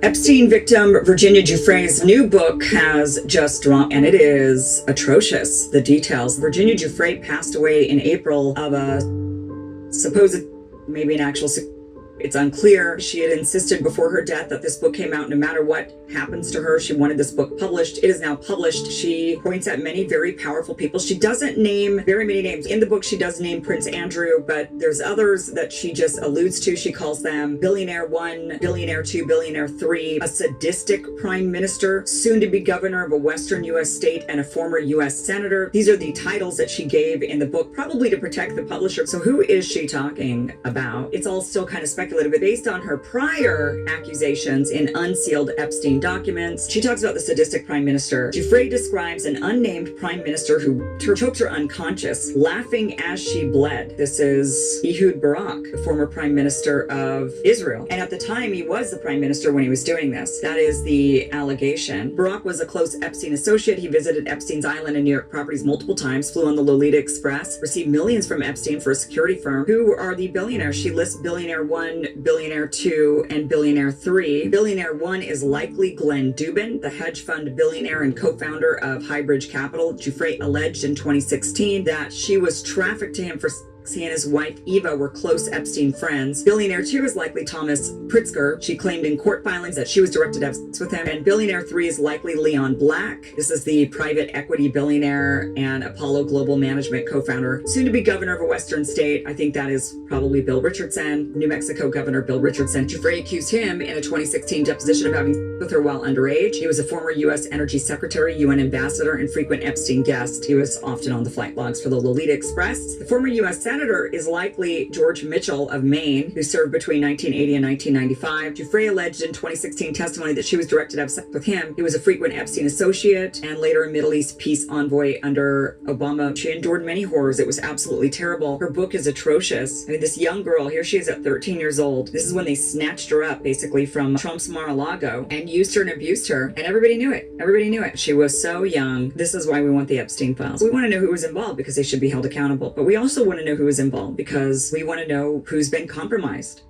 Epstein victim Virginia Giuffre's new book has just dropped, and it is atrocious. The details. Virginia Giuffre passed away in April of a supposed, maybe an actual, it's unclear. She had insisted before her death that this book came out no matter what happens to her. She wanted this book published. It is now published. She points at many very powerful people. She doesn't name very many names. In the book, she does name Prince Andrew, but there's others that she just alludes to. She calls them billionaire 1, billionaire 2, billionaire 3, a sadistic prime minister, soon to be governor of a Western U.S. state, and a former U.S. senator. These are the titles that she gave in the book, probably to protect the publisher. So who is she talking about? It's all still kind of speculative, but based on her prior accusations in unsealed Epstein documents, she talks about the sadistic prime minister. Giuffre describes an unnamed prime minister who choked her unconscious, laughing as she bled. This is Ehud Barak, the former prime minister of Israel. And at the time, he was the prime minister when he was doing this. That is the allegation. Barak was a close Epstein associate. He visited Epstein's island and New York properties multiple times, flew on the Lolita Express, received millions from Epstein for a security firm. Who are the billionaires? She lists billionaire 1, billionaire 2, and billionaire 3. Billionaire 1 is likely Glenn Dubin, the hedge fund billionaire and co-founder of Highbridge Capital. Giuffre alleged in 2016 that she was trafficked to him for he and his wife Eva were close Epstein friends. Billionaire 2 is likely Thomas Pritzker. She claimed in court filings that she was directed to have sex with him. And billionaire 3 is likely Leon Black. This is the private equity billionaire and Apollo Global Management co-founder, soon to be governor of a Western state. I think that is probably Bill Richardson, New Mexico Governor Bill Richardson. Giuffre accused him in a 2016 deposition of having sex with her while underage. He was a former U.S. Energy Secretary, UN ambassador, and frequent Epstein guest. He was often on the flight logs for the Lolita Express. The former U.S. Senator is likely George Mitchell of Maine, who served between 1980 and 1995. Giuffre alleged in 2016 testimony that she was directed to have sex with him. He was a frequent Epstein associate and later a Middle East peace envoy under Obama. She endured many horrors. It was absolutely terrible. Her book is atrocious. I mean, this young girl, here she is at 13 years old. This is when they snatched her up, basically, from Trump's Mar-a-Lago and used her and abused her. And everybody knew it. Everybody knew it. She was so young. This is why we want the Epstein files. We want to know who was involved because they should be held accountable. But we also want to know who was involved because we want to know who's been compromised.